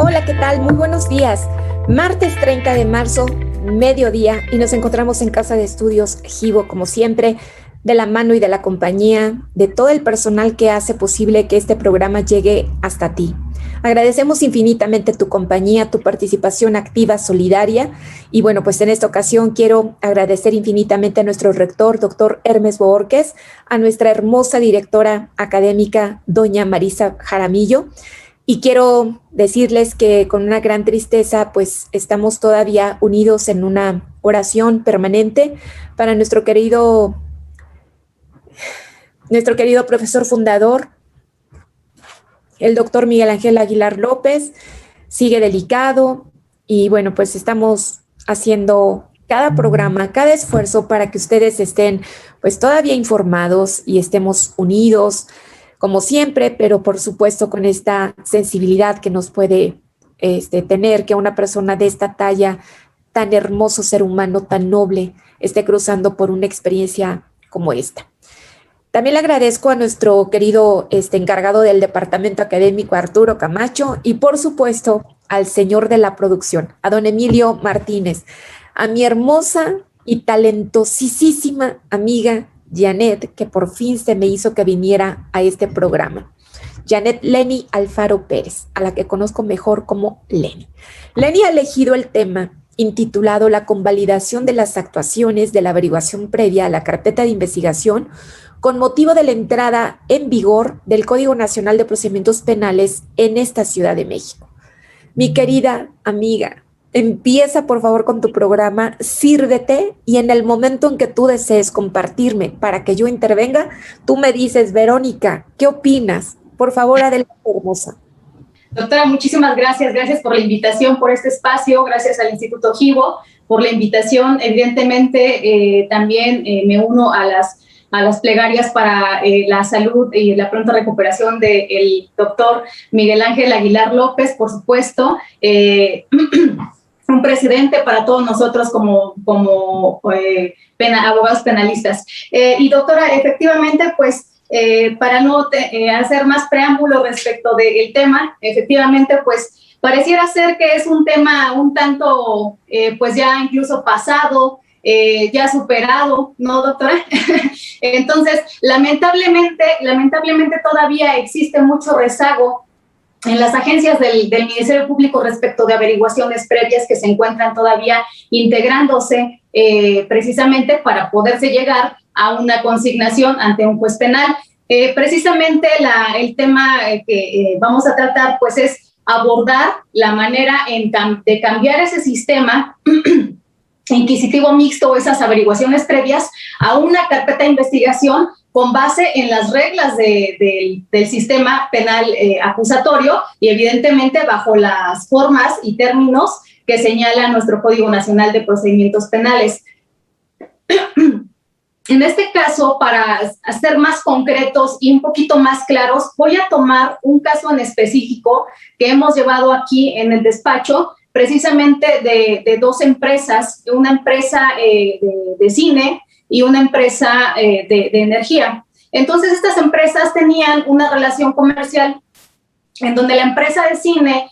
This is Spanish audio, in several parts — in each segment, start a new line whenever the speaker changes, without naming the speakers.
Hola, ¿qué tal? Muy buenos días. Martes 30 de marzo, mediodía, y nos encontramos en Casa de Estudios Gibo, como siempre, de la mano y de la compañía de todo el personal que hace posible que este programa llegue hasta ti. Agradecemos infinitamente tu compañía, tu participación activa, solidaria, y bueno, pues en esta ocasión quiero agradecer infinitamente a nuestro rector, doctor Hermes Bohórquez, a nuestra hermosa directora académica, doña Marisa Jaramillo. Y quiero decirles que con una gran tristeza, pues estamos todavía unidos en una oración permanente para nuestro querido profesor fundador, el doctor Miguel Ángel Aguilar López. Sigue delicado y bueno, pues estamos haciendo cada programa, cada esfuerzo para que ustedes estén pues todavía informados y estemos unidos, como siempre, pero por supuesto con esta sensibilidad que nos puede tener que una persona de esta talla, tan hermoso ser humano, tan noble, esté cruzando por una experiencia como esta. También le agradezco a nuestro querido encargado del departamento académico, Arturo Camacho, y por supuesto al señor de la producción, a don Emilio Martínez, a mi hermosa y talentosísima amiga Janet, que por fin se me hizo que viniera a este programa. Janet Leni Alfaro Pérez, a la que conozco mejor como Leni. Leni ha elegido el tema intitulado La convalidación de las actuaciones de la averiguación previa a la carpeta de investigación con motivo de la entrada en vigor del Código Nacional de Procedimientos Penales en esta Ciudad de México. Mi querida amiga, empieza por favor con tu programa, sírvete, y en el momento en que tú desees compartirme para que yo intervenga, tú me dices, Verónica, ¿qué opinas? Por favor, adelante, hermosa.
Doctora, muchísimas gracias. Gracias por la invitación, por este espacio. Gracias al Instituto Gibo por la invitación. Evidentemente, también me uno a las plegarias para la salud y la pronta recuperación del doctor Miguel Ángel Aguilar López, por supuesto. Un precedente para todos nosotros como abogados penalistas. Y doctora, efectivamente, pues para no hacer más preámbulo respecto del tema, efectivamente, pues pareciera ser que es un tema un tanto, pues ya incluso pasado, ya superado, ¿no, doctora? Entonces, lamentablemente todavía existe mucho rezago en las agencias del Ministerio Público respecto de averiguaciones previas que se encuentran todavía integrándose precisamente para poderse llegar a una consignación ante un juez penal. Precisamente el tema que vamos a tratar pues es abordar la manera de cambiar ese sistema inquisitivo mixto o esas averiguaciones previas a una carpeta de investigación con base en las reglas del sistema penal acusatorio y evidentemente bajo las formas y términos que señala nuestro Código Nacional de Procedimientos Penales. En este caso, para ser más concretos y un poquito más claros, voy a tomar un caso en específico que hemos llevado aquí en el despacho, precisamente de dos empresas, una empresa de cine y una empresa de energía. Entonces, estas empresas tenían una relación comercial en donde la empresa de cine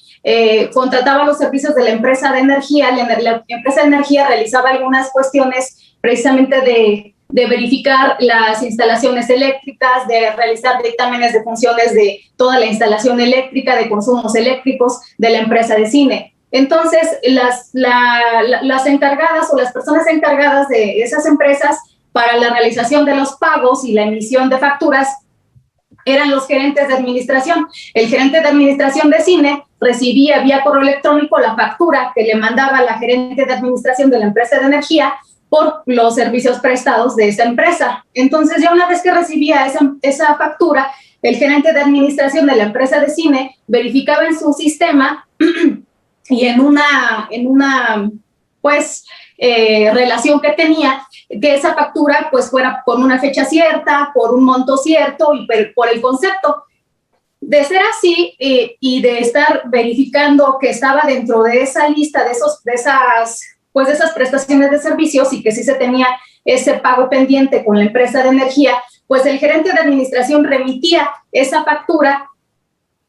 contrataba los servicios de la empresa de energía. La empresa de energía realizaba algunas cuestiones precisamente de verificar las instalaciones eléctricas, de realizar dictámenes de funciones de toda la instalación eléctrica, de consumos eléctricos de la empresa de cine. Entonces, las encargadas o las personas encargadas de esas empresas para la realización de los pagos y la emisión de facturas eran los gerentes de administración. El gerente de administración de cine recibía vía correo electrónico la factura que le mandaba la gerente de administración de la empresa de energía por los servicios prestados de esa empresa. Entonces, ya una vez que recibía esa factura, el gerente de administración de la empresa de cine verificaba en su sistema y en una pues, relación que tenía, que esa factura pues fuera por una fecha cierta, por un monto cierto y por el concepto. De ser así y de estar verificando que estaba dentro de esa lista de esas prestaciones de servicios y que sí se tenía ese pago pendiente con la empresa de energía, pues el gerente de administración remitía esa factura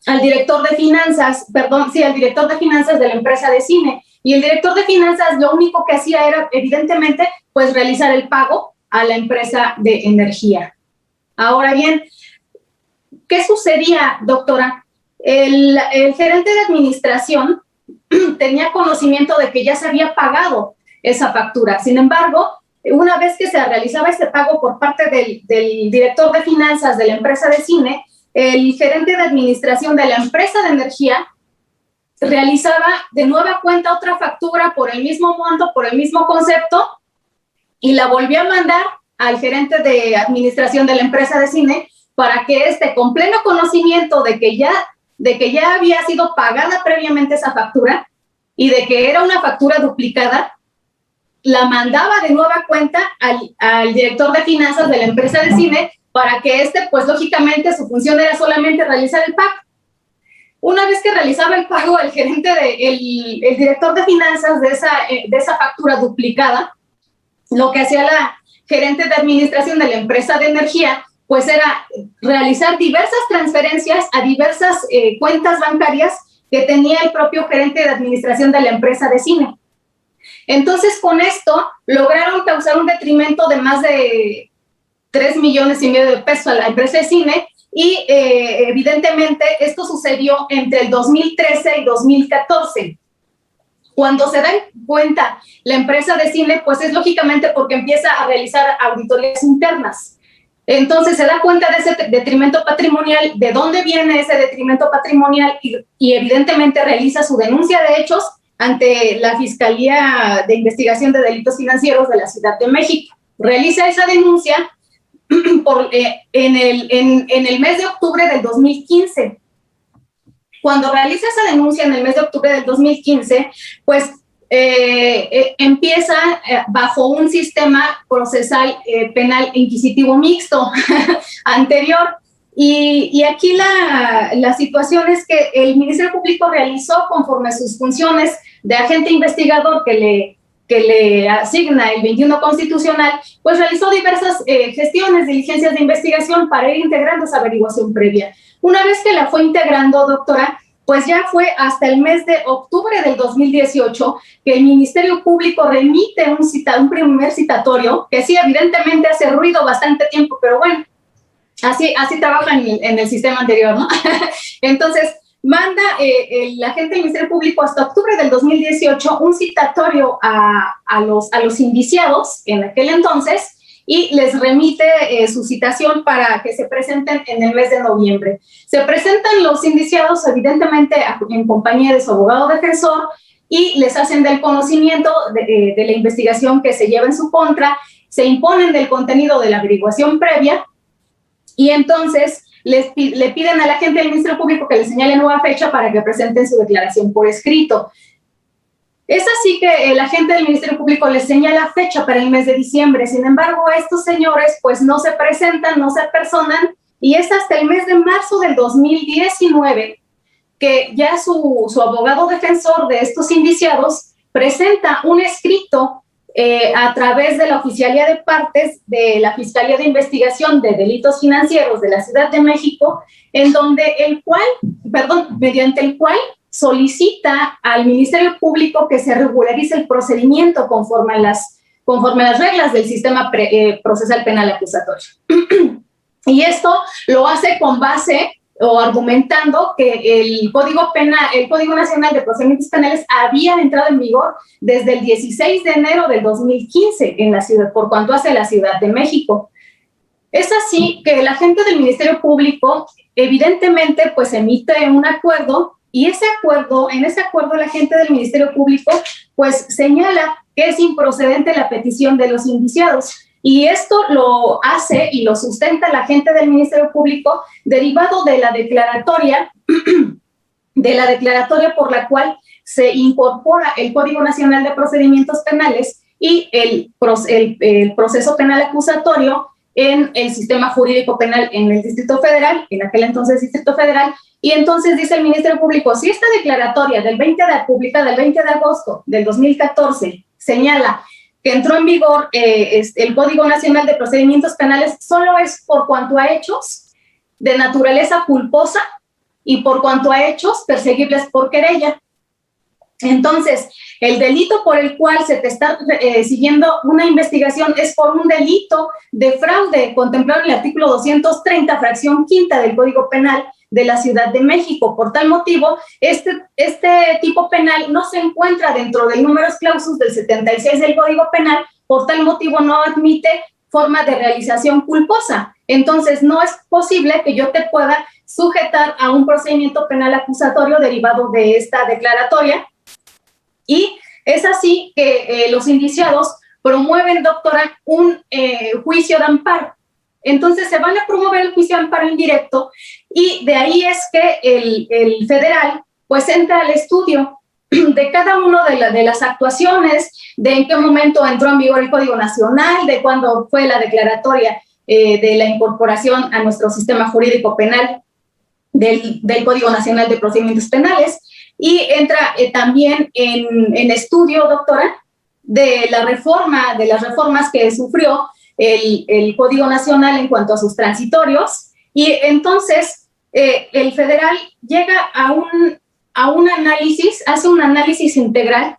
al director de finanzas, al director de finanzas de la empresa de cine. Y el director de finanzas lo único que hacía era, evidentemente, pues realizar el pago a la empresa de energía. Ahora bien, ¿qué sucedía, doctora? El gerente de administración tenía conocimiento de que ya se había pagado esa factura. Sin embargo, una vez que se realizaba ese pago por parte del director de finanzas de la empresa de cine, el gerente de administración de la empresa de energía realizaba de nueva cuenta otra factura por el mismo monto, por el mismo concepto, y la volvió a mandar al gerente de administración de la empresa de cine para que con pleno conocimiento de que ya había sido pagada previamente esa factura y de que era una factura duplicada, la mandaba de nueva cuenta al director de finanzas de la empresa de cine para que pues lógicamente su función era solamente realizar el pago. Una vez que realizaba el pago, el director de finanzas de esa factura duplicada, lo que hacía la gerente de administración de la empresa de energía, pues era realizar diversas transferencias a diversas cuentas bancarias que tenía el propio gerente de administración de la empresa de cine. Entonces, con esto, lograron causar un detrimento de más de 3,5 millones de pesos a la empresa de cine y, evidentemente, esto sucedió entre el 2013 y 2014. Cuando se da cuenta la empresa de cine, pues es lógicamente porque empieza a realizar auditorías internas. Entonces se da cuenta de ese detrimento patrimonial, de dónde viene ese detrimento patrimonial y evidentemente realiza su denuncia de hechos ante la Fiscalía de Investigación de Delitos Financieros de la Ciudad de México. Realiza esa denuncia en el mes de octubre del 2015. Cuando realiza esa denuncia en el mes de octubre del 2015, pues empieza bajo un sistema procesal penal inquisitivo mixto anterior. Y aquí la situación es que el Ministerio Público realizó, conforme a sus funciones de agente investigador que le asigna el 21 constitucional, pues realizó diversas gestiones, diligencias de investigación para ir integrando esa averiguación previa. Una vez que la fue integrando, doctora, pues ya fue hasta el mes de octubre del 2018 que el Ministerio Público remite un primer citatorio, que sí, evidentemente hace ruido bastante tiempo, pero bueno, así trabaja en el sistema anterior, ¿no? Entonces, manda el agente del Ministerio Público hasta octubre del 2018 un citatorio a los indiciados en aquel entonces y les remite su citación para que se presenten en el mes de noviembre. Se presentan los indiciados, evidentemente, en compañía de su abogado defensor y les hacen del conocimiento de la investigación que se lleva en su contra, se imponen del contenido de la averiguación previa y entonces le piden a la agente del Ministerio Público que le señale nueva fecha para que presenten su declaración por escrito. Es así que el agente del Ministerio Público les señala fecha para el mes de diciembre. Sin embargo, estos señores pues no se presentan, no se apersonan y es hasta el mes de marzo del 2019 que ya su abogado defensor de estos indiciados presenta un escrito a través de la Oficialía de Partes de la Fiscalía de Investigación de Delitos Financieros de la Ciudad de México, mediante el cual solicita al Ministerio Público que se regularice el procedimiento conforme a las reglas del sistema procesal penal acusatorio. Y esto lo hace con base o argumentando que el Código Nacional de Procedimientos Penales había entrado en vigor desde el 16 de enero del 2015 en la ciudad, por cuanto hace la Ciudad de México. Es así que el agente del Ministerio Público evidentemente pues emite un acuerdo y en ese acuerdo el agente del Ministerio Público pues señala que es improcedente la petición de los indiciados. Y esto lo hace y lo sustenta la agente del Ministerio Público derivado de la declaratoria por la cual se incorpora el Código Nacional de Procedimientos Penales y el proceso penal acusatorio en el sistema jurídico penal en el Distrito Federal, en aquel entonces Distrito Federal, y entonces dice el Ministerio Público, si esta declaratoria publicada el 20 de agosto del 2014 señala que entró en vigor el Código Nacional de Procedimientos Penales, solo es por cuanto a hechos de naturaleza culposa y por cuanto a hechos, perseguibles por querella. Entonces, el delito por el cual se te está siguiendo una investigación es por un delito de fraude contemplado en el artículo 230, fracción quinta del Código Penal de la Ciudad de México. Por tal motivo, este tipo penal no se encuentra dentro del numerus clausus del 76 del Código Penal, por tal motivo no admite forma de realización culposa. Entonces, no es posible que yo te pueda sujetar a un procedimiento penal acusatorio derivado de esta declaratoria. Y es así que los indiciados promueven, doctora, un juicio de amparo. Entonces se van a promover el juicio de amparo indirecto y de ahí es que el federal pues entra al estudio de cada una de las actuaciones, de en qué momento entró en vigor el Código Nacional, de cuándo fue la declaratoria de la incorporación a nuestro sistema jurídico penal del Código Nacional de Procedimientos Penales, y entra también en estudio, doctora, de las reformas que sufrió el Código Nacional en cuanto a sus transitorios, y entonces el federal llega a un análisis, hace un análisis integral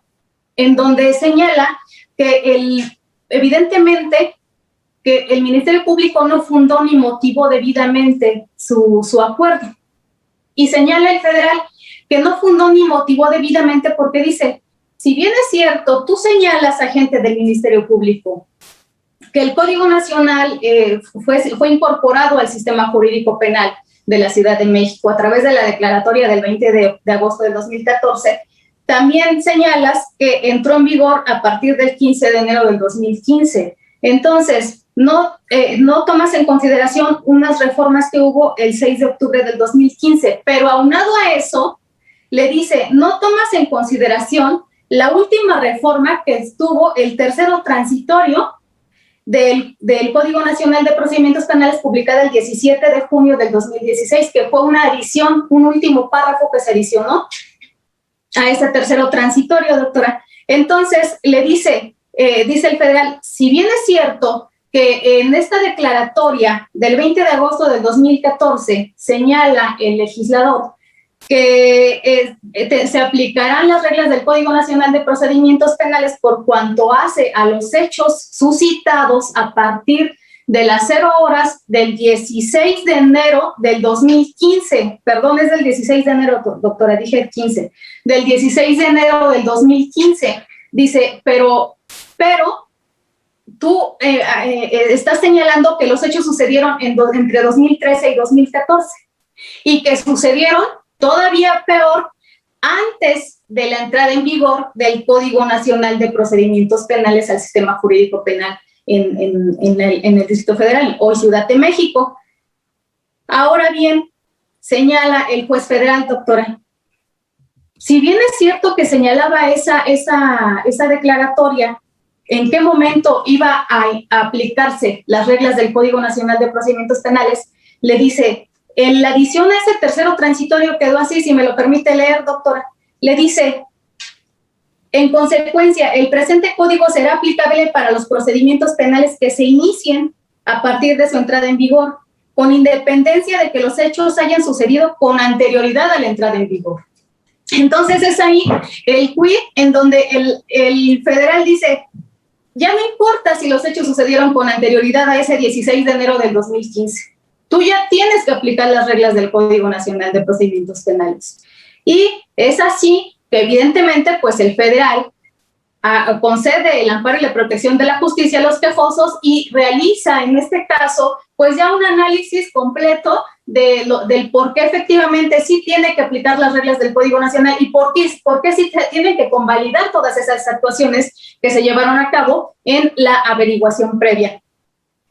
en donde señala que evidentemente que el Ministerio Público no fundó ni motivó debidamente su acuerdo, y señala el federal que no fundó ni motivó debidamente porque dice, si bien es cierto, tú señalas, agente del Ministerio Público, que el Código Nacional fue incorporado al sistema jurídico penal de la Ciudad de México a través de la declaratoria del 20 de agosto del 2014, también señalas que entró en vigor a partir del 15 de enero del 2015. Entonces, no tomas en consideración unas reformas que hubo el 6 de octubre del 2015, pero aunado a eso, le dice, no tomas en consideración la última reforma que estuvo el tercero transitorio del Código Nacional de Procedimientos Penales, publicada el 17 de junio del 2016, que fue una adición, un último párrafo que se adicionó a ese tercero transitorio, doctora. Entonces, le dice el federal, si bien es cierto que en esta declaratoria del 20 de agosto del 2014 señala el legislador que se aplicarán las reglas del Código Nacional de Procedimientos Penales por cuanto hace a los hechos suscitados a partir de las 0 horas del 16 de enero del 2015, perdón, es del 16 de enero, doctora, dije 15, del 16 de enero del 2015, dice, pero tú estás señalando que los hechos sucedieron entre 2013 y 2014 y que sucedieron todavía peor antes de la entrada en vigor del Código Nacional de Procedimientos Penales al sistema jurídico penal en el Distrito Federal, hoy Ciudad de México. Ahora bien, señala el juez federal, doctora, si bien es cierto que señalaba esa declaratoria, ¿en qué momento iba a aplicarse las reglas del Código Nacional de Procedimientos Penales? Le dice, en la adición a ese tercero transitorio quedó así, si me lo permite leer, doctora, le dice, en consecuencia, el presente código será aplicable para los procedimientos penales que se inicien a partir de su entrada en vigor, con independencia de que los hechos hayan sucedido con anterioridad a la entrada en vigor. Entonces es ahí el quid en donde el federal dice, ya no importa si los hechos sucedieron con anterioridad a ese 16 de enero del 2015. Tú ya tienes que aplicar las reglas del Código Nacional de Procedimientos Penales. Y es así que evidentemente pues el federal concede el amparo y la protección de la justicia a los quejosos y realiza en este caso pues ya un análisis completo del por qué efectivamente sí tiene que aplicar las reglas del Código Nacional y por qué sí tienen que convalidar todas esas actuaciones que se llevaron a cabo en la averiguación previa.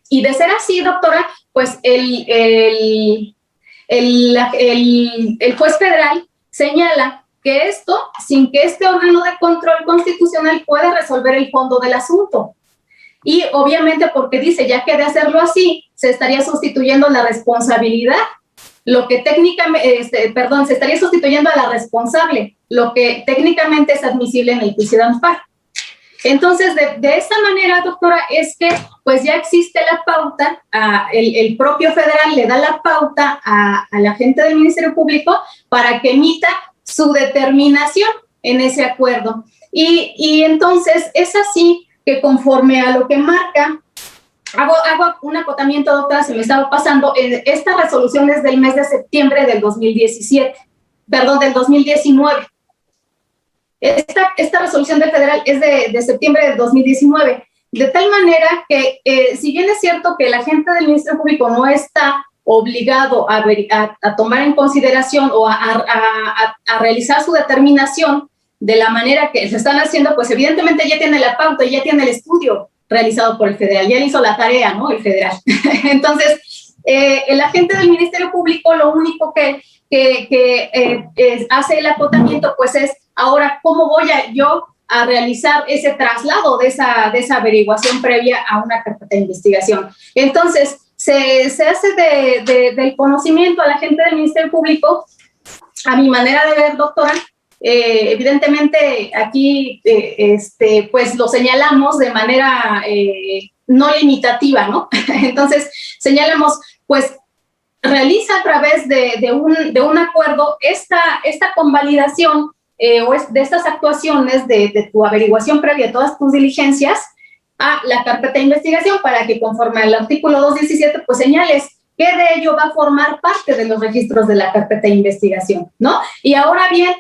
Y de ser así, doctora, pues el juez federal señala que esto, sin que este órgano de control constitucional pueda resolver el fondo del asunto. Y obviamente porque dice, ya que de hacerlo así, se estaría sustituyendo la responsabilidad, lo que técnicamente, se estaría sustituyendo a la responsable, lo que técnicamente es admisible en el juicio de amparo. Entonces, de esa manera, doctora, es que pues ya existe la pauta, el propio federal le da la pauta a la gente del Ministerio Público para que emita su determinación en ese acuerdo. Y entonces es así que conforme a lo que marca, hago un acotamiento, doctora, se me estaba pasando, esta resolución es del mes de septiembre del 2017, perdón, del 2019. Esta resolución del federal es de septiembre del 2019, de tal manera que si bien es cierto que la gente del Ministerio Público no está obligado a tomar en consideración o a realizar su determinación de la manera que se están haciendo, pues evidentemente ya tiene la pauta, ya tiene el estudio realizado por el federal, ya hizo la tarea, ¿no? El federal. Entonces, el agente del Ministerio Público lo único que hace el acotamiento, pues es ahora cómo voy yo a realizar ese traslado de esa averiguación previa a una carpeta de investigación. Entonces, se hace del conocimiento a la gente del Ministerio Público, a mi manera de ver, doctora. Evidentemente aquí pues lo señalamos de manera no limitativa, ¿no? Entonces señalamos, pues realiza a través de un acuerdo esta convalidación o de estas actuaciones de tu averiguación previa, todas tus diligencias a la carpeta de investigación para que conforme al artículo 217 pues señales que de ello va a formar parte de los registros de la carpeta de investigación, ¿no? Y ahora bien,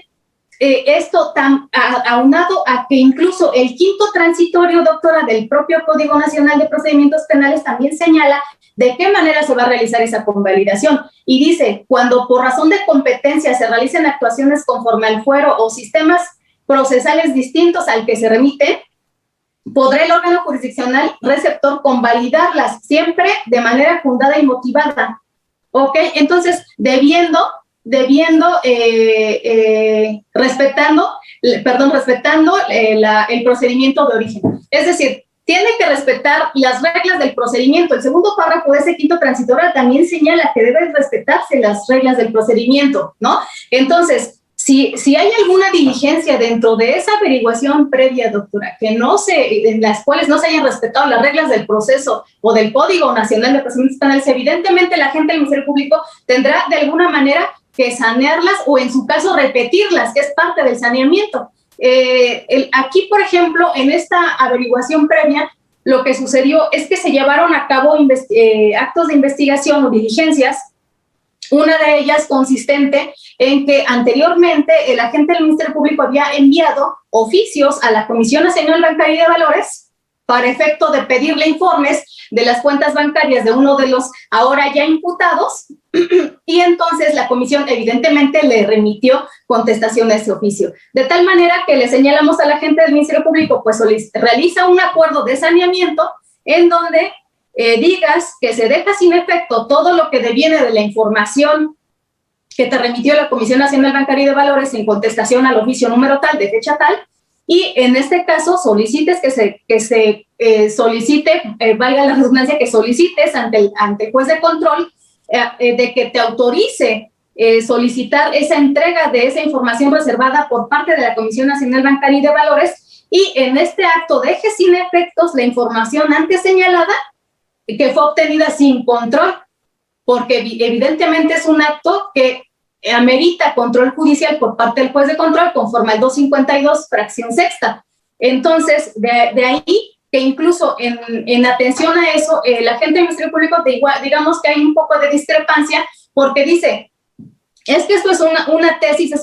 esto tan aunado a que incluso el quinto transitorio, doctora, del propio Código Nacional de Procedimientos Penales también señala de qué manera se va a realizar esa convalidación. Y dice, cuando por razón de competencia se realicen actuaciones conforme al fuero o sistemas procesales distintos al que se remite, podrá el órgano jurisdiccional receptor convalidarlas siempre de manera fundada y motivada. ¿Ok? Entonces, respetando el procedimiento de origen. Es decir, tiene que respetar las reglas del procedimiento. El segundo párrafo de ese quinto transitorio también señala que deben respetarse las reglas del procedimiento, ¿no? Entonces, si hay alguna diligencia dentro de esa averiguación previa, doctora, en las cuales no se hayan respetado las reglas del proceso o del Código Nacional de Procedimientos Penales, evidentemente la gente del Ministerio Público tendrá de alguna manera que sanearlas o en su caso repetirlas, que es parte del saneamiento. Aquí, por ejemplo, en esta averiguación previa, lo que sucedió es que se llevaron a cabo actos de investigación o diligencias, una de ellas consistente en que anteriormente el agente del Ministerio Público había enviado oficios a la Comisión Nacional Bancaria y de Valores para efecto de pedirle informes de las cuentas bancarias de uno de los ahora ya imputados, y entonces la comisión evidentemente le remitió contestación a ese oficio. De tal manera que le señalamos a la gente del Ministerio Público, pues realiza un acuerdo de saneamiento en donde digas que se deja sin efecto todo lo que deviene de la información que te remitió la Comisión Nacional Bancaria y de Valores en contestación al oficio número tal, de fecha tal, y en este caso solicites que se solicite, valga la redundancia, que solicites ante el juez de control de que te autorice solicitar esa entrega de esa información reservada por parte de la Comisión Nacional Bancaria y de Valores, y en este acto deje sin efectos la información antes señalada que fue obtenida sin control, porque evidentemente es un acto que amerita control judicial por parte del juez de control conforme al 252, fracción sexta. Entonces, de ahí que incluso en atención a eso, la gente del Ministerio Público, digamos que hay un poco de discrepancia, porque dice, es que esto es una tesis,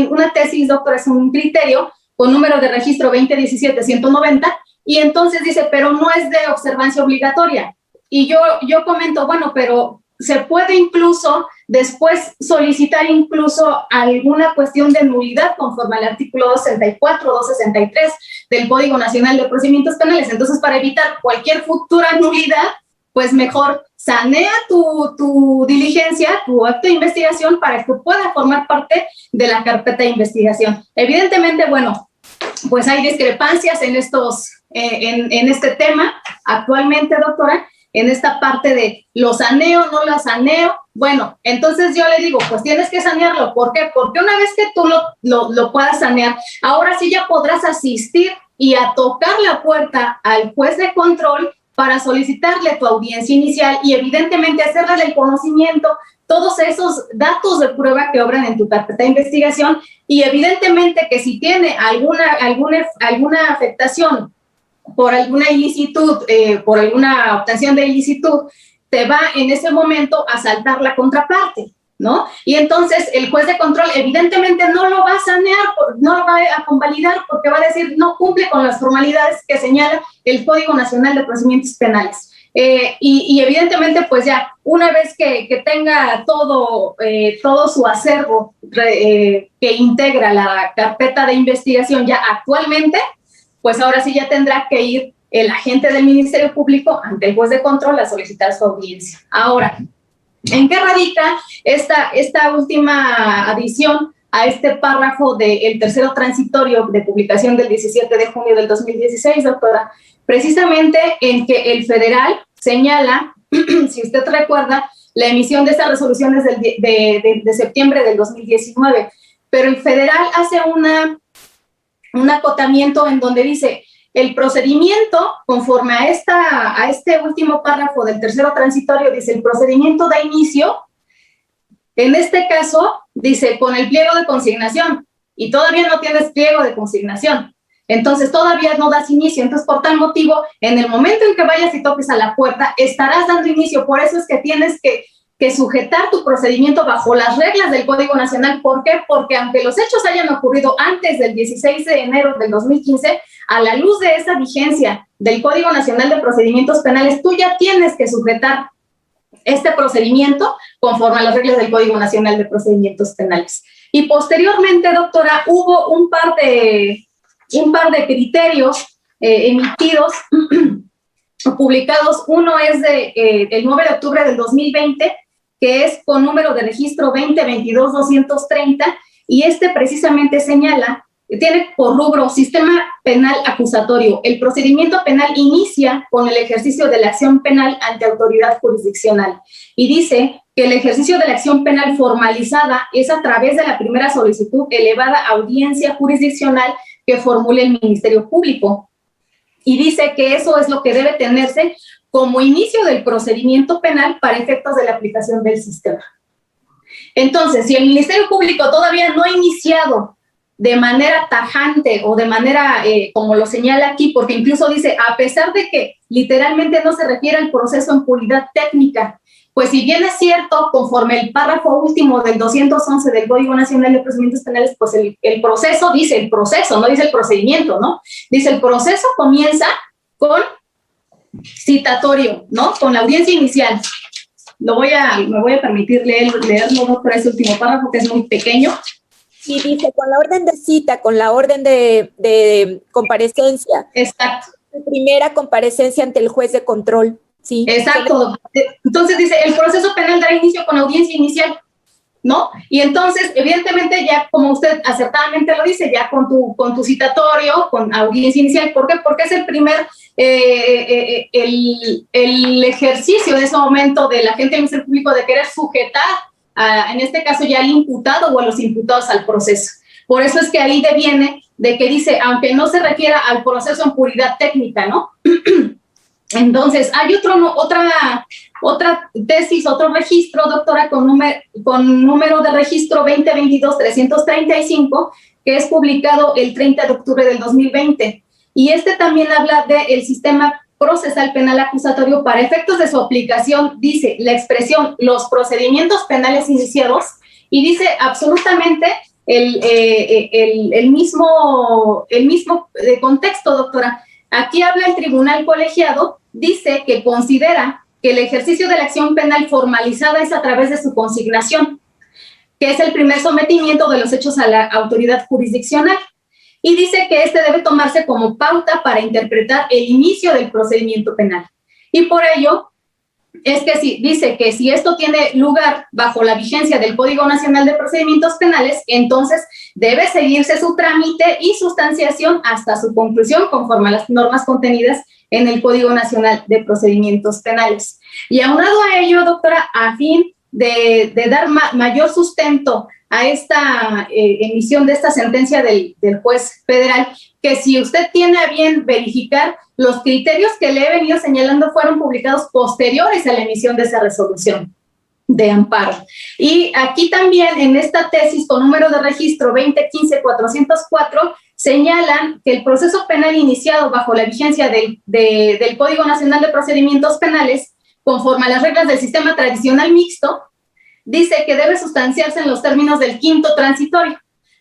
una tesis, doctor, es un criterio con número de registro 2017-190, y entonces dice, pero no es de observancia obligatoria. Y yo comento, bueno, pero se puede incluso después solicitar incluso alguna cuestión de nulidad conforme al artículo 264, 263 del Código Nacional de Procedimientos Penales. Entonces, para evitar cualquier futura nulidad, pues mejor sanea tu diligencia, tu acto de investigación para que pueda formar parte de la carpeta de investigación. Evidentemente, bueno, pues hay discrepancias en este tema actualmente, doctora, en esta parte de lo saneo, no lo saneo. Bueno, entonces yo le digo, pues tienes que sanearlo. ¿Por qué? Porque una vez que tú lo puedas sanear, ahora sí ya podrás asistir y a tocar la puerta al juez de control para solicitarle tu audiencia inicial y evidentemente hacerle del conocimiento todos esos datos de prueba que obran en tu carpeta de investigación y evidentemente que si tiene alguna afectación por alguna ilicitud, por alguna obtención de ilicitud, te va en ese momento a saltar la contraparte, ¿no? Y entonces el juez de control evidentemente no lo va a sanear, no lo va a convalidar porque va a decir no cumple con las formalidades que señala el Código Nacional de Procedimientos Penales. Y evidentemente, pues ya, una vez que tenga todo su acervo que integra la carpeta de investigación ya actualmente, pues ahora sí ya tendrá que ir el agente del Ministerio Público ante el juez de control a solicitar su audiencia. Ahora, ¿en qué radica esta última adición a este párrafo del tercero transitorio de publicación del 17 de junio del 2016, doctora? Precisamente en que el federal señala, si usted recuerda, la emisión de estas resoluciones de septiembre del 2019, pero el federal hace un acotamiento en donde dice, el procedimiento, conforme a este último párrafo del tercero transitorio, dice, el procedimiento da inicio, en este caso, dice, con el pliego de consignación, y todavía no tienes pliego de consignación. Entonces todavía no das inicio, entonces por tal motivo, en el momento en que vayas y toques a la puerta, estarás dando inicio, por eso es que tienes que sujetar tu procedimiento bajo las reglas del Código Nacional. ¿Por qué? Porque aunque los hechos hayan ocurrido antes del 16 de enero del 2015, a la luz de esa vigencia del Código Nacional de Procedimientos Penales, tú ya tienes que sujetar este procedimiento conforme a las reglas del Código Nacional de Procedimientos Penales. Y posteriormente, doctora, hubo un par de criterios emitidos, publicados. Uno es el 9 de octubre del 2020, que es con número de registro 2022-230, y este precisamente señala, tiene por rubro Sistema Penal Acusatorio. El procedimiento penal inicia con el ejercicio de la acción penal ante autoridad jurisdiccional y dice que el ejercicio de la acción penal formalizada es a través de la primera solicitud elevada a audiencia jurisdiccional que formule el Ministerio Público. Y dice que eso es lo que debe tenerse como inicio del procedimiento penal para efectos de la aplicación del sistema. Entonces, si el Ministerio Público todavía no ha iniciado de manera tajante o de manera, como lo señala aquí, porque incluso dice, a pesar de que literalmente no se refiere al proceso en puridad técnica, pues si bien es cierto, conforme el párrafo último del 211 del Código Nacional de Procedimientos Penales, pues el proceso, dice el proceso, no dice el procedimiento, ¿no? Dice el proceso comienza con citatorio, ¿no? Con la audiencia inicial. Me voy a permitir leerlo, doctora, ese último párrafo que es muy pequeño.
Y dice, con la orden de cita, con la orden de comparecencia.
Exacto.
Primera comparecencia ante el juez de control. Sí.
Exacto. Entonces dice, el proceso penal dará inicio con audiencia inicial, ¿no? Y entonces, evidentemente, ya como usted acertadamente lo dice, ya con tu citatorio, con audiencia inicial. ¿Por qué? Porque es el primer, el ejercicio en ese momento del agente del Ministerio Público de querer sujetar, en este caso ya al imputado o a los imputados al proceso. Por eso es que ahí deviene de que dice, aunque no se refiera al proceso en puridad técnica, ¿no? Entonces, hay otra tesis, otro registro, doctora, con número de registro 2022-335, que es publicado el 30 de octubre del 2020. Y este también habla del sistema procesal penal acusatorio. Para efectos de su aplicación, dice la expresión los procedimientos penales iniciados, y dice absolutamente el mismo contexto, doctora. Aquí habla el tribunal colegiado, dice que considera que el ejercicio de la acción penal formalizada es a través de su consignación, que es el primer sometimiento de los hechos a la autoridad jurisdiccional, y dice que este debe tomarse como pauta para interpretar el inicio del procedimiento penal. Y por ello es que sí, dice que si esto tiene lugar bajo la vigencia del Código Nacional de Procedimientos Penales, entonces debe seguirse su trámite y sustanciación hasta su conclusión conforme a las normas contenidas en el Código Nacional de Procedimientos Penales. Y aunado a ello, doctora, a fin de dar mayor sustento a esta emisión de esta sentencia del juez federal, que si usted tiene a bien verificar, los criterios que le he venido señalando fueron publicados posteriores a la emisión de esa resolución de amparo. Y aquí también en esta tesis con número de registro 2015-404 señalan que el proceso penal iniciado bajo la vigencia del Código Nacional de Procedimientos Penales, conforme a las reglas del sistema tradicional mixto, dice que debe sustanciarse en los términos del quinto transitorio.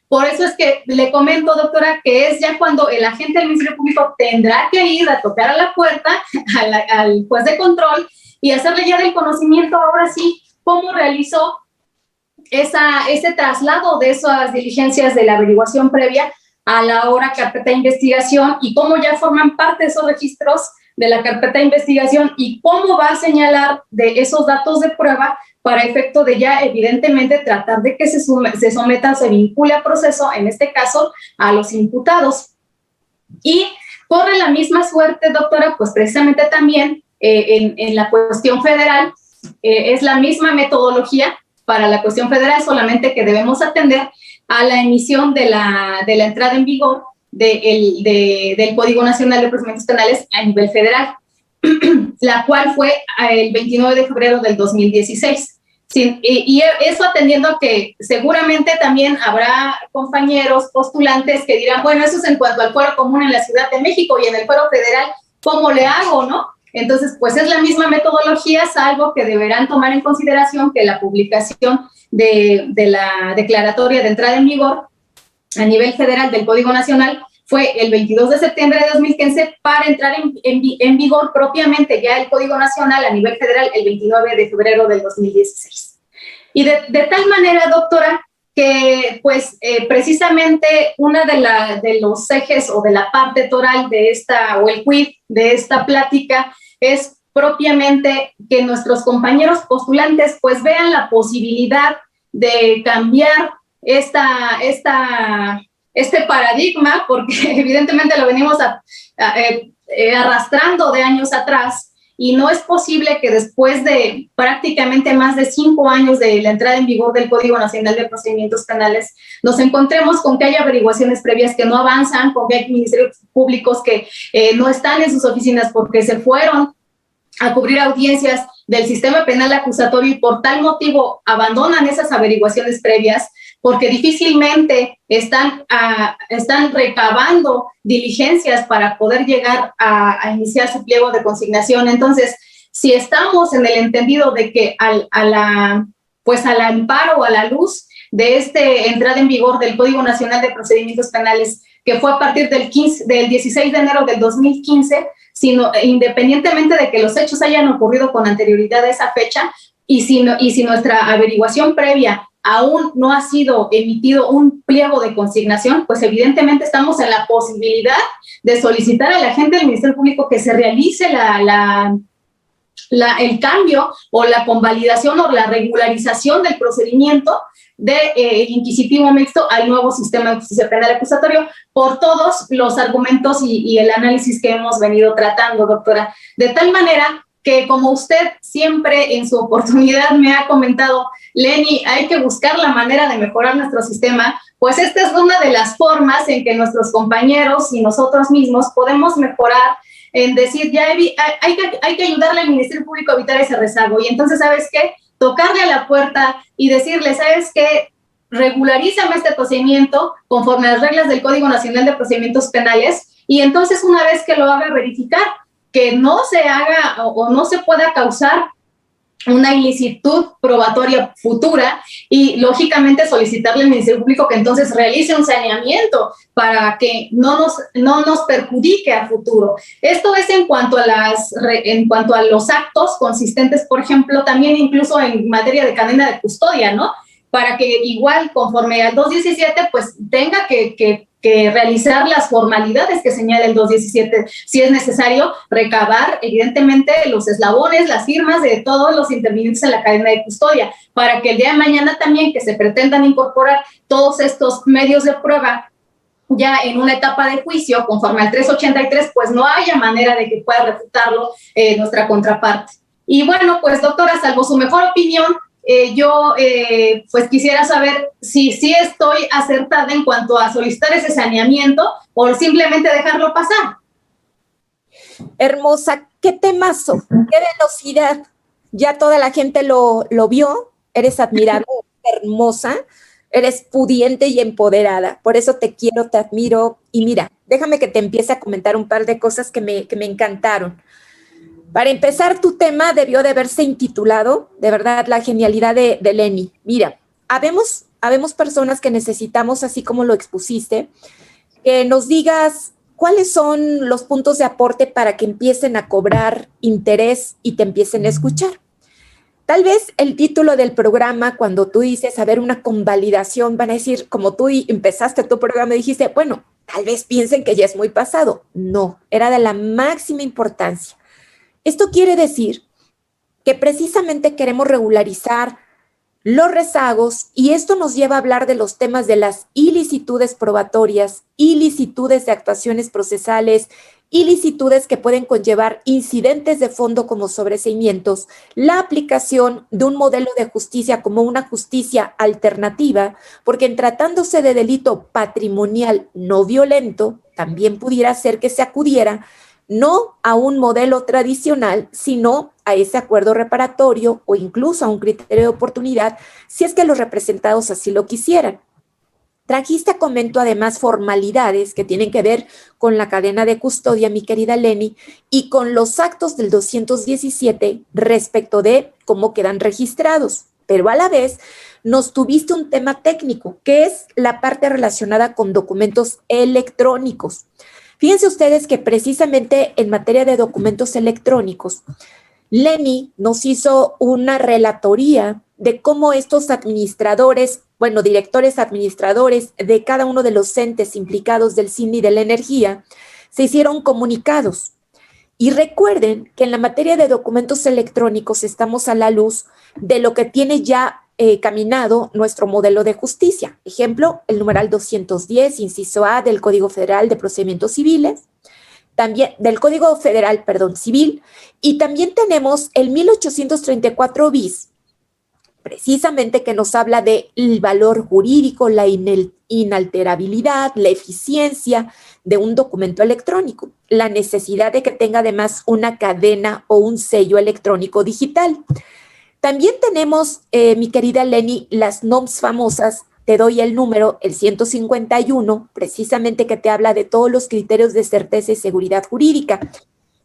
Por eso es que le comento, doctora, que es ya cuando el agente del Ministerio Público tendrá que ir a tocar a la puerta al juez de control y hacerle ya del conocimiento, ahora sí, cómo realizó ese traslado de esas diligencias de la averiguación previa a la hora carpeta de investigación y cómo ya forman parte de esos registros de la carpeta de investigación y cómo va a señalar de esos datos de prueba para efecto de ya evidentemente tratar de que se someta, se vincule a proceso, en este caso, a los imputados. Y corre la misma suerte, doctora, pues precisamente también en la cuestión federal, es la misma metodología para la cuestión federal, solamente que debemos atender a la emisión de la entrada en vigor del Código Nacional de Procedimientos Penales a nivel federal, la cual fue el 29 de febrero del 2016. Y eso atendiendo a que seguramente también habrá compañeros postulantes que dirán, bueno, eso es en cuanto al fuero común en la Ciudad de México y en el fuero federal, ¿cómo le hago, no? Entonces, pues es la misma metodología, salvo que deberán tomar en consideración que la publicación de la declaratoria de entrada en vigor a nivel federal del Código Nacional fue el 22 de septiembre de 2015 para entrar en vigor propiamente ya el Código Nacional a nivel federal el 29 de febrero del 2016. Y de tal manera, doctora, que pues precisamente una de los ejes o de la parte toral de esta, o el quid de esta plática es propiamente que nuestros compañeros postulantes pues vean la posibilidad de cambiar este paradigma, porque evidentemente lo venimos arrastrando de años atrás, y no es posible que después de prácticamente más de 5 años de la entrada en vigor del Código Nacional de Procedimientos Penales nos encontremos con que hay averiguaciones previas que no avanzan, con que hay ministerios públicos que no están en sus oficinas porque se fueron a cubrir audiencias del sistema penal acusatorio y por tal motivo abandonan esas averiguaciones previas porque difícilmente están recabando diligencias para poder llegar a iniciar su pliego de consignación. Entonces, si estamos en el entendido de que al amparo o a la luz de entrada en vigor del Código Nacional de Procedimientos Penales, que fue a partir del 16 de enero del 2015, independientemente de que los hechos hayan ocurrido con anterioridad a esa fecha, y si nuestra averiguación previa aún no ha sido emitido un pliego de consignación, pues evidentemente estamos en la posibilidad de solicitar al agente del Ministerio Público que se realice el cambio o la convalidación o la regularización del procedimiento del inquisitivo mixto al nuevo sistema de justicia penal acusatorio por todos los argumentos y el análisis que hemos venido tratando, doctora. De tal manera que, como usted siempre en su oportunidad me ha comentado, Leni, hay que buscar la manera de mejorar nuestro sistema, pues esta es una de las formas en que nuestros compañeros y nosotros mismos podemos mejorar, en decir, ya hay que ayudarle al Ministerio Público a evitar ese rezago. Y entonces, ¿sabes qué? Tocarle a la puerta y decirle, ¿sabes qué? Regularízame este procedimiento conforme a las reglas del Código Nacional de Procedimientos Penales, y entonces una vez que lo haga, verificar que no se haga o no se pueda causar una ilicitud probatoria futura, y lógicamente solicitarle al Ministerio Público que entonces realice un saneamiento para que no nos perjudique a futuro. Esto es en cuanto a los actos consistentes, por ejemplo, también incluso en materia de cadena de custodia, ¿no? Para que igual conforme al 217 pues tenga que realizar las formalidades que señala el 217, si es necesario recabar evidentemente los eslabones, las firmas de todos los intervinientes en la cadena de custodia, para que el día de mañana también que se pretendan incorporar todos estos medios de prueba ya en una etapa de juicio conforme al 383, pues no haya manera de que pueda refutarlo nuestra contraparte. Y bueno, pues doctora, salvo su mejor opinión, pues quisiera saber si sí estoy acertada en cuanto a solicitar ese saneamiento o simplemente dejarlo pasar.
Hermosa, qué temazo, qué velocidad. Ya toda la gente lo vio, eres admirable, hermosa, eres pudiente y empoderada. Por eso te quiero, te admiro. Y mira, déjame que te empiece a comentar un par de cosas que me encantaron. Para empezar, tu tema debió de haberse intitulado, de verdad, la genialidad de Lenny. Mira, habemos personas que necesitamos, así como lo expusiste, que nos digas cuáles son los puntos de aporte para que empiecen a cobrar interés y te empiecen a escuchar. Tal vez el título del programa, cuando tú dices, a ver, una convalidación, van a decir, como tú empezaste tu programa, dijiste, bueno, tal vez piensen que ya es muy pasado. No, era de la máxima importancia. Esto quiere decir que precisamente queremos regularizar los rezagos y esto nos lleva a hablar de los temas de las ilicitudes probatorias, ilicitudes de actuaciones procesales, ilicitudes que pueden conllevar incidentes de fondo como sobreseimientos, la aplicación de un modelo de justicia como una justicia alternativa, porque en tratándose de delito patrimonial no violento, también pudiera ser que se acudiera no a un modelo tradicional, sino a ese acuerdo reparatorio o incluso a un criterio de oportunidad, si es que los representados así lo quisieran. Trajiste a comento además formalidades que tienen que ver con la cadena de custodia, mi querida Lenny, y con los actos del 217 respecto de cómo quedan registrados. Pero a la vez nos tuviste un tema técnico, que es la parte relacionada con documentos electrónicos. Fíjense ustedes que precisamente en materia de documentos electrónicos, Lenny nos hizo una relatoría de cómo estos administradores, bueno, directores administradores de cada uno de los entes implicados del CINI de la energía, se hicieron comunicados. Y recuerden que en la materia de documentos electrónicos estamos a la luz de lo que tiene ya caminado nuestro modelo de justicia. Ejemplo, el numeral 210, inciso A del Código Federal de Procedimientos Civiles, también del Código Federal, perdón, Civil, y también tenemos el 1834 bis, precisamente que nos habla del valor jurídico, la inalterabilidad, la eficiencia de un documento electrónico, la necesidad de que tenga además una cadena o un sello electrónico digital. También tenemos, mi querida Lenny, las NOMS famosas, te doy el número, el 151, precisamente que te habla de todos los criterios de certeza y seguridad jurídica.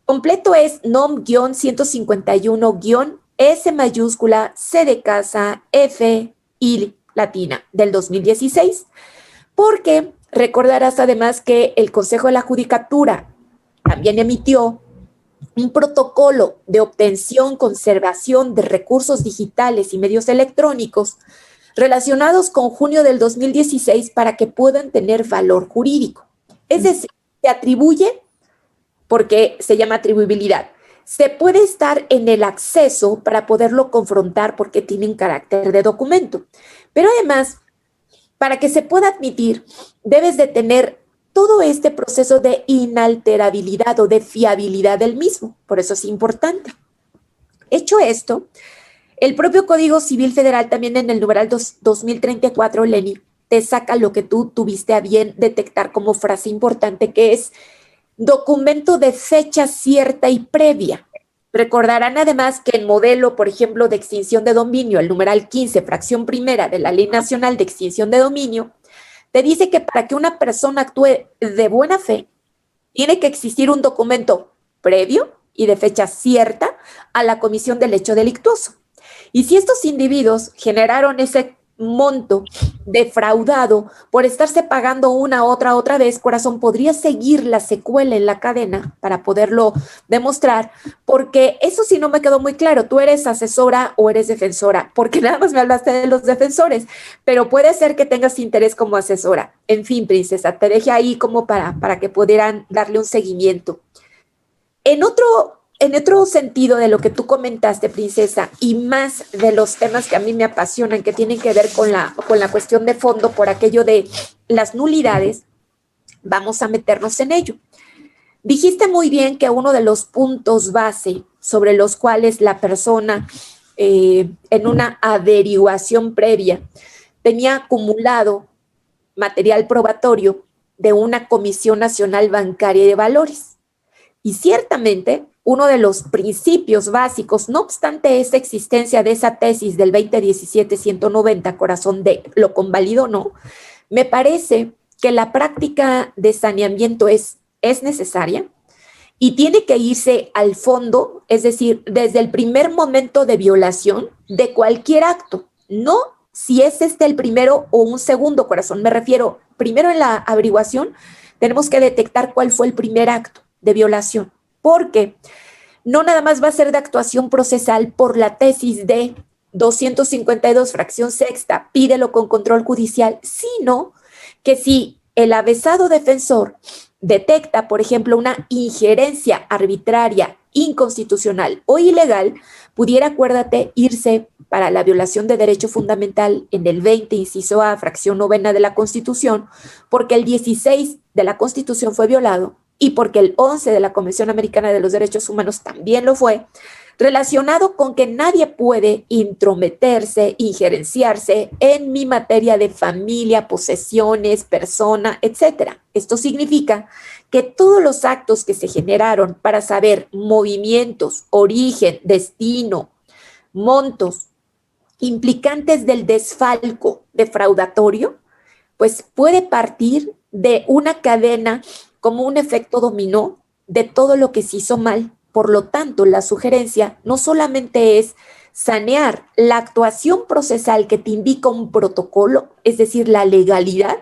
Completo es NOM-151-S mayúscula, C de casa, F, I latina, del 2016, porque recordarás además que el Consejo de la Judicatura también emitió un protocolo de obtención, conservación de recursos digitales y medios electrónicos relacionados con junio del 2016 para que puedan tener valor jurídico. Es decir, se atribuye, porque se llama atribuibilidad, se puede estar en el acceso para poderlo confrontar porque tienen carácter de documento. Pero además, para que se pueda admitir, debes de tener todo este proceso de inalterabilidad o de fiabilidad del mismo. Por eso es importante. Hecho esto, el propio Código Civil Federal también en el numeral 2034, Lenny, te saca lo que tú tuviste a bien detectar como frase importante, que es documento de fecha cierta y previa. Recordarán además que el modelo, por ejemplo, de extinción de dominio, el numeral 15, fracción primera de la Ley Nacional de Extinción de Dominio, te dice que para que una persona actúe de buena fe, tiene que existir un documento previo y de fecha cierta a la comisión del hecho delictuoso. Y si estos individuos generaron ese monto defraudado por estarse pagando una otra vez, corazón, podría seguir la secuela en la cadena para poderlo demostrar, porque eso sí no me quedó muy claro, tú eres asesora o eres defensora, porque nada más me hablaste de los defensores, pero puede ser que tengas interés como asesora. En fin, princesa, te dejé ahí como para que pudieran darle un seguimiento. En otro sentido de lo que tú comentaste, princesa, y más de los temas que a mí me apasionan, que tienen que ver con la cuestión de fondo por aquello de las nulidades, vamos a meternos en ello. Dijiste muy bien que uno de los puntos base sobre los cuales la persona en una averiguación previa, tenía acumulado material probatorio de una Comisión Nacional Bancaria y de Valores. Y ciertamente, uno de los principios básicos, no obstante esa existencia de esa tesis del 2017-190, corazón de lo convalido o no, me parece que la práctica de saneamiento es necesaria y tiene que irse al fondo, es decir, desde el primer momento de violación de cualquier acto, no si es el primero o un segundo, corazón. Me refiero, primero en la averiguación tenemos que detectar cuál fue el primer acto de violación, porque no nada más va a ser de actuación procesal por la tesis de 252, fracción sexta, pídelo con control judicial, sino que si el avesado defensor detecta, por ejemplo, una injerencia arbitraria, inconstitucional o ilegal, pudiera, acuérdate, irse para la violación de derecho fundamental en el 20, inciso A, fracción novena de la Constitución, porque el 16 de la Constitución fue violado y porque el 11 de la Convención Americana de los Derechos Humanos también lo fue, relacionado con que nadie puede intrometerse, injerenciarse en mi materia de familia, posesiones, persona, etcétera. Esto significa que todos los actos que se generaron para saber movimientos, origen, destino, montos, implicantes del desfalco defraudatorio, pues puede partir de una cadena como un efecto dominó de todo lo que se hizo mal. Por lo tanto, la sugerencia no solamente es sanear la actuación procesal que te indica un protocolo, es decir, la legalidad,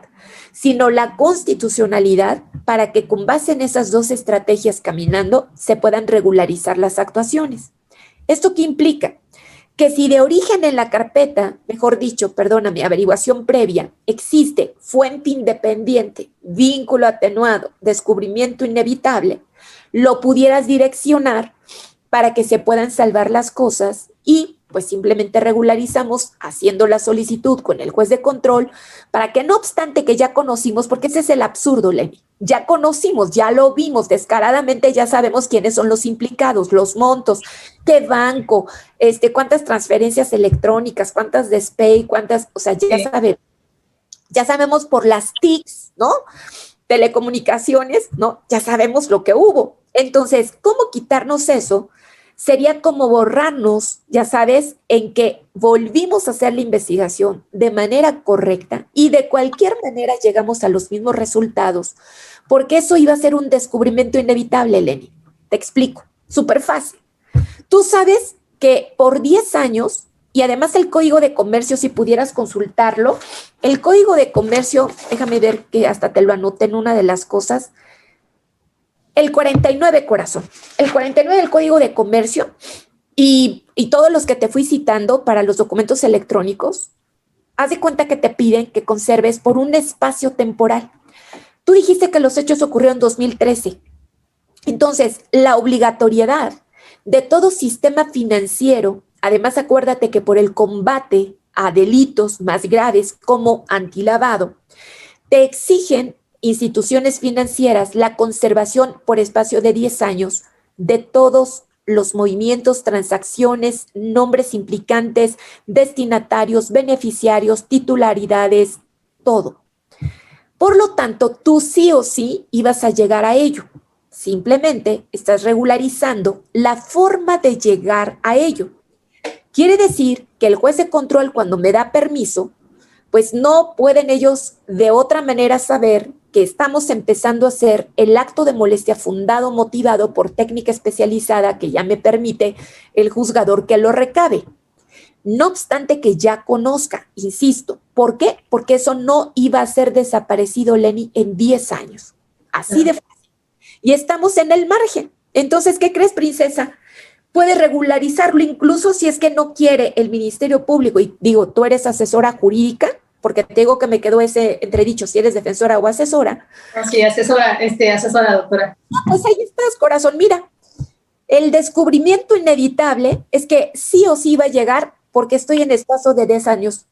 sino la constitucionalidad para que con base en esas dos estrategias caminando se puedan regularizar las actuaciones. ¿Esto qué implica? Que si de origen en la carpeta, mejor dicho, perdóname, averiguación previa, existe fuente independiente, vínculo atenuado, descubrimiento inevitable, lo pudieras direccionar para que se puedan salvar las cosas y pues simplemente regularizamos haciendo la solicitud con el juez de control para que no obstante que ya conocimos, porque ese es el absurdo, Lenny, ya conocimos, ya lo vimos descaradamente, ya sabemos quiénes son los implicados, los montos, qué banco, cuántas transferencias electrónicas, cuántas de SPAY, cuántas, o sea, ya sabemos por las TICs, ¿no? Telecomunicaciones, ¿no? Ya sabemos lo que hubo. Entonces, ¿cómo quitarnos eso? Sería como borrarnos, ya sabes, en que volvimos a hacer la investigación de manera correcta y de cualquier manera llegamos a los mismos resultados, porque eso iba a ser un descubrimiento inevitable, Lenny. Te explico, súper fácil. Tú sabes que por 10 años, y además el Código de Comercio, si pudieras consultarlo, el Código de Comercio, déjame ver que hasta te lo anoté en una de las cosas, el 49, corazón, el 49 del Código de Comercio y todos los que te fui citando para los documentos electrónicos, haz de cuenta que te piden que conserves por un espacio temporal. Tú dijiste que los hechos ocurrieron en 2013. Entonces, la obligatoriedad de todo sistema financiero, además acuérdate que por el combate a delitos más graves como antilavado, te exigen instituciones financieras la conservación por espacio de 10 años de todos los movimientos, transacciones, nombres implicantes, destinatarios, beneficiarios, titularidades, todo. Por lo tanto, tú sí o sí ibas a llegar a ello. Simplemente estás regularizando la forma de llegar a ello. Quiere decir que el juez de control, cuando me da permiso, pues no pueden ellos de otra manera saber que estamos empezando a hacer el acto de molestia fundado, motivado por técnica especializada que ya me permite el juzgador que lo recabe. No obstante que ya conozca, insisto. ¿Por qué? Porque eso no iba a ser desaparecido, Lenny, en 10 años. Así de fácil. Y estamos en el margen. Entonces, ¿qué crees, princesa? Puede regularizarlo incluso si es que no quiere el Ministerio Público. Y digo, tú eres asesora jurídica, porque te digo que me quedó ese entredicho, si eres defensora o asesora.
Sí, asesora, doctora.
Pues ahí estás, corazón. Mira, el descubrimiento inevitable es que sí o sí va a llegar porque estoy en espacio de 10 años.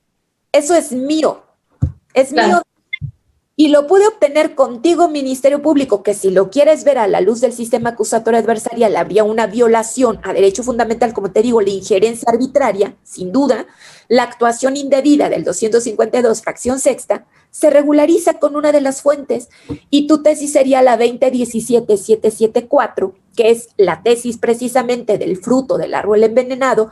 Eso es mío. Es
Claro.
mío. Y lo pude obtener contigo, Ministerio Público, que si lo quieres ver a la luz del sistema acusatorio adversarial, habría una violación a derecho fundamental, como te digo, la injerencia arbitraria, sin duda, la actuación indebida del 252, fracción sexta, se regulariza con una de las fuentes y tu tesis sería la 2017-774, que es la tesis precisamente del fruto del árbol envenenado,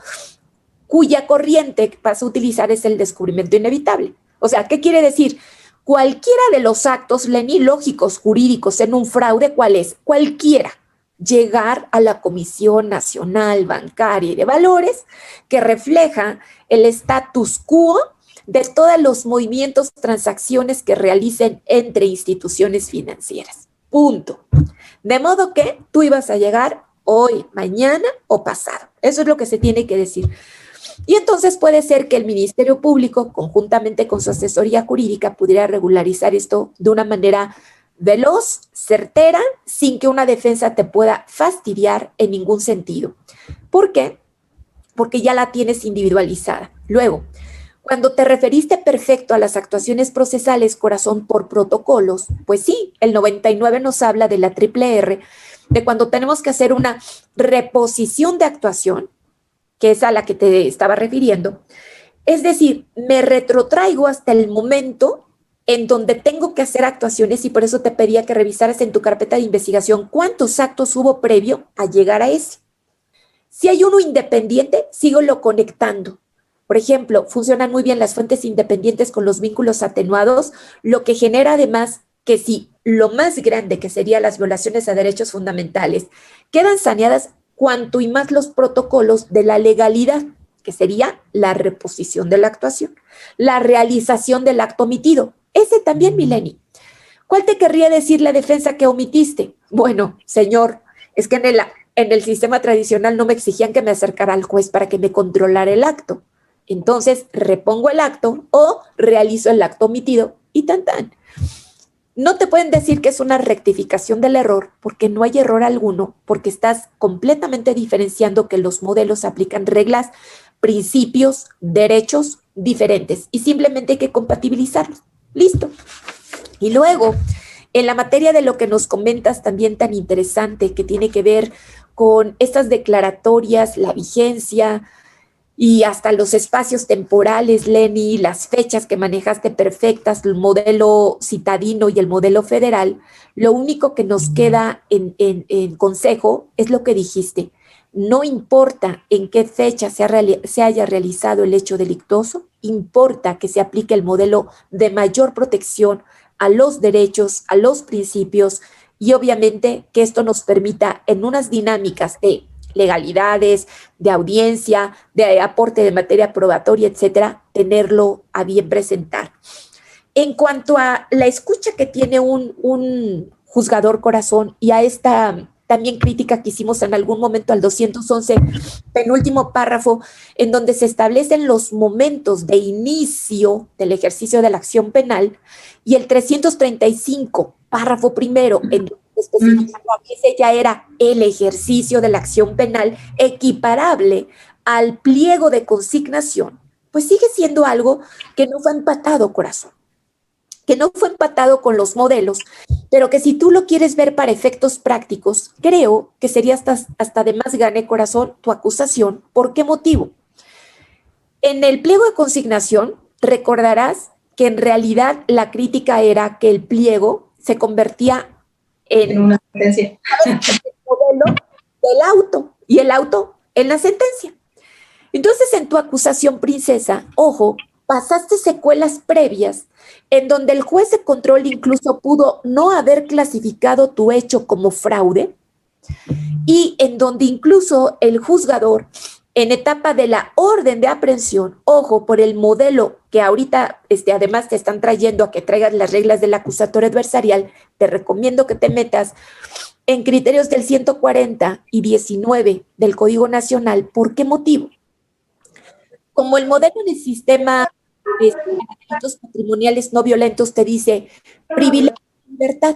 cuya corriente que vas a utilizar es el descubrimiento inevitable. O sea, ¿qué quiere decir? Cualquiera de los actos, Lenny, lógicos, jurídicos en un fraude, ¿cuál es? Cualquiera. Llegar a la Comisión Nacional Bancaria y de Valores, que refleja el status quo de todos los movimientos, transacciones que realicen entre instituciones financieras. Punto. De modo que tú ibas a llegar hoy, mañana o pasado. Eso es lo que se tiene que decir. Y entonces puede ser que el Ministerio Público, conjuntamente con su asesoría jurídica, pudiera regularizar esto de una manera veloz, certera, sin que una defensa te pueda fastidiar en ningún sentido. ¿Por qué? Porque ya la tienes individualizada. Luego, cuando te referiste perfecto a las actuaciones procesales, corazón, por protocolos, pues sí, el 99 nos habla de la triple R, de cuando tenemos que hacer una reposición de actuación, que es a la que te estaba refiriendo. Es decir, me retrotraigo hasta el momento en donde tengo que hacer actuaciones y por eso te pedía que revisaras en tu carpeta de investigación cuántos actos hubo previo a llegar a ese. Si hay uno independiente, síguelo conectando. Por ejemplo, funcionan muy bien las fuentes independientes con los vínculos atenuados, lo que genera además que si lo más grande, que serían las violaciones a derechos fundamentales, quedan saneadas, cuanto y más los protocolos de la legalidad, que sería la reposición de la actuación, la realización del acto omitido. Ese también, Mileni. ¿Cuál te querría decir la defensa que omitiste? Bueno, señor, es que en el sistema tradicional no me exigían que me acercara al juez para que me controlara el acto. Entonces, repongo el acto o realizo el acto omitido y tan tan. No te pueden decir que es una rectificación del error porque no hay error alguno, porque estás completamente diferenciando que los modelos aplican reglas, principios, derechos diferentes y simplemente hay que compatibilizarlos. Listo. Y luego, en la materia de lo que nos comentas también tan interesante que tiene que ver con estas declaratorias, la vigencia, y hasta los espacios temporales, Lenny, las fechas que manejaste perfectas, el modelo citadino y el modelo federal, lo único que nos queda en consejo es lo que dijiste. No importa en qué fecha se haya realizado el hecho delictuoso, importa que se aplique el modelo de mayor protección a los derechos, a los principios y obviamente que esto nos permita en unas dinámicas de legalidades, de audiencia, de aporte de materia probatoria, etcétera, tenerlo a bien presentar. En cuanto a la escucha que tiene un juzgador, corazón, y a esta también crítica que hicimos en algún momento al 211, penúltimo párrafo, en donde se establecen los momentos de inicio del ejercicio de la acción penal, y el 335, párrafo primero, en especificaba que ese ya era el ejercicio de la acción penal equiparable al pliego de consignación, pues sigue siendo algo que no fue empatado, corazón, que no fue empatado con los modelos, pero que si tú lo quieres ver para efectos prácticos, creo que sería hasta de más gane, corazón, tu acusación. ¿Por qué motivo? En el pliego de consignación, recordarás que en realidad la crítica era que el pliego se convertía en
una sentencia.
El modelo del auto y el auto en la sentencia. Entonces, en tu acusación, princesa, ojo, pasaste secuelas previas en donde el juez de control incluso pudo no haber clasificado tu hecho como fraude y en donde incluso el juzgador, en etapa de la orden de aprehensión, ojo, por el modelo que ahorita además te están trayendo a que traigas las reglas del acusatorio adversarial, te recomiendo que te metas en criterios del 140 y 19 del Código Nacional. ¿Por qué motivo? Como el modelo del sistema de delitos patrimoniales no violentos te dice privilegia la libertad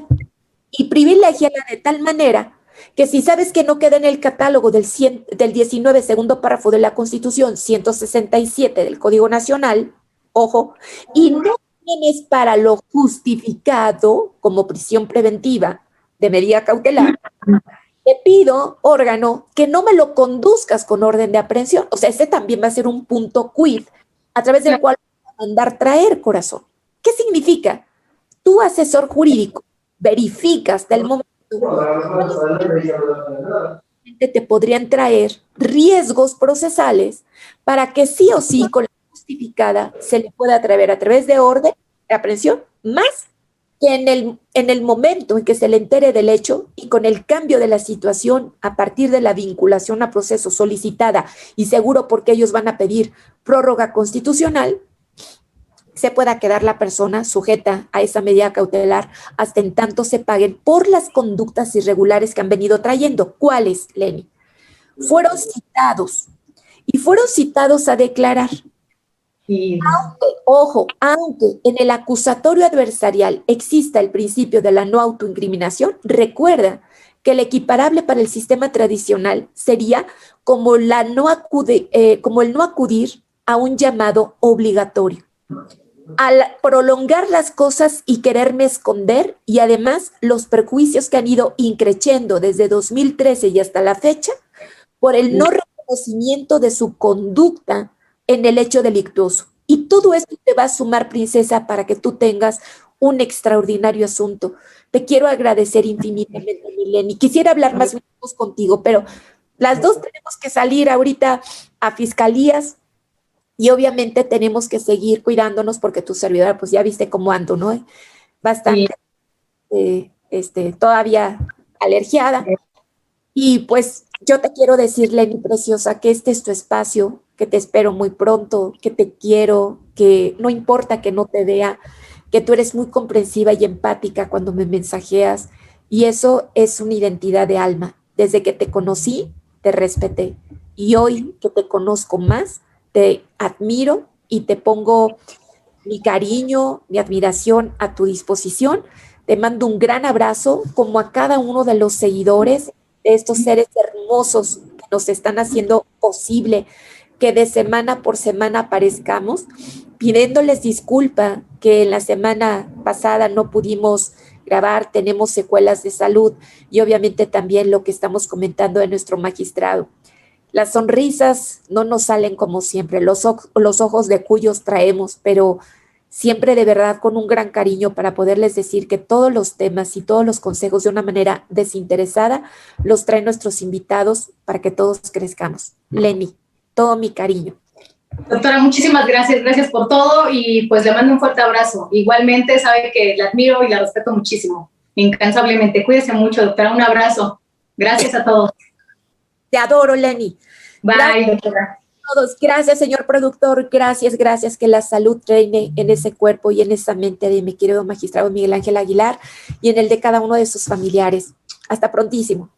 y privilegiala de tal manera que si sabes que no queda en el catálogo del 19 segundo párrafo de la Constitución, 167 del Código Nacional, ojo, y no es para lo justificado como prisión preventiva de medida cautelar, te pido, órgano, que no me lo conduzcas con orden de aprehensión. O sea, ese también va a ser un punto quid a través del cual voy a mandar traer, corazón. ¿Qué significa? Tu asesor jurídico verificas del momento que te podrían traer riesgos procesales para que sí o sí con la justificada se le pueda atrever a través de orden de aprehensión, más que en el momento en que se le entere del hecho y con el cambio de la situación a partir de la vinculación a proceso solicitada y seguro porque ellos van a pedir prórroga constitucional, se pueda quedar la persona sujeta a esa medida cautelar hasta en tanto se paguen por las conductas irregulares que han venido trayendo. ¿Cuáles, Lenny? Fueron citados y fueron citados a declarar.
Y
Aunque en el acusatorio adversarial exista el principio de la no autoincriminación, recuerda que el equiparable para el sistema tradicional sería como, como el no acudir a un llamado obligatorio. Al prolongar las cosas y quererme esconder, y además los perjuicios que han ido increciendo desde 2013 y hasta la fecha, por el no reconocimiento de su conducta en el hecho delictuoso. Y todo esto te va a sumar, princesa, para que tú tengas un extraordinario asunto. Te quiero agradecer infinitamente, Mileni. Quisiera hablar más minutos contigo, pero las dos tenemos que salir ahorita a fiscalías y obviamente tenemos que seguir cuidándonos porque tu servidora, pues ya viste cómo ando, ¿no? Bastante, todavía alergiada. Y pues yo te quiero decir, Lenny preciosa, que este es tu espacio, que te espero muy pronto, que te quiero, que no importa que no te vea, que tú eres muy comprensiva y empática cuando me mensajeas y eso es una identidad de alma. Desde que te conocí, te respeté y hoy que te conozco más, te admiro y te pongo mi cariño, mi admiración a tu disposición. Te mando un gran abrazo, como a cada uno de los seguidores de estos seres hermosos que nos están haciendo posible que de semana por semana aparezcamos, pidiéndoles disculpa que en la semana pasada no pudimos grabar, tenemos secuelas de salud y obviamente también lo que estamos comentando de nuestro magistrado. Las sonrisas no nos salen como siempre, los ojos de cuyos traemos, pero siempre de verdad con un gran cariño para poderles decir que todos los temas y todos los consejos de una manera desinteresada los traen nuestros invitados para que todos crezcamos. Lenny, todo mi cariño.
Doctora, muchísimas gracias, gracias por todo y pues le mando un fuerte abrazo. Igualmente sabe que la admiro y la respeto muchísimo, incansablemente. Cuídese mucho, doctora, un abrazo. Gracias a todos.
Te adoro, Lenny.
Bye,
gracias
doctora.
A todos. Gracias, señor productor. Gracias. Que la salud reine en ese cuerpo y en esa mente de mi querido magistrado Miguel Ángel Aguilar y en el de cada uno de sus familiares. Hasta prontísimo.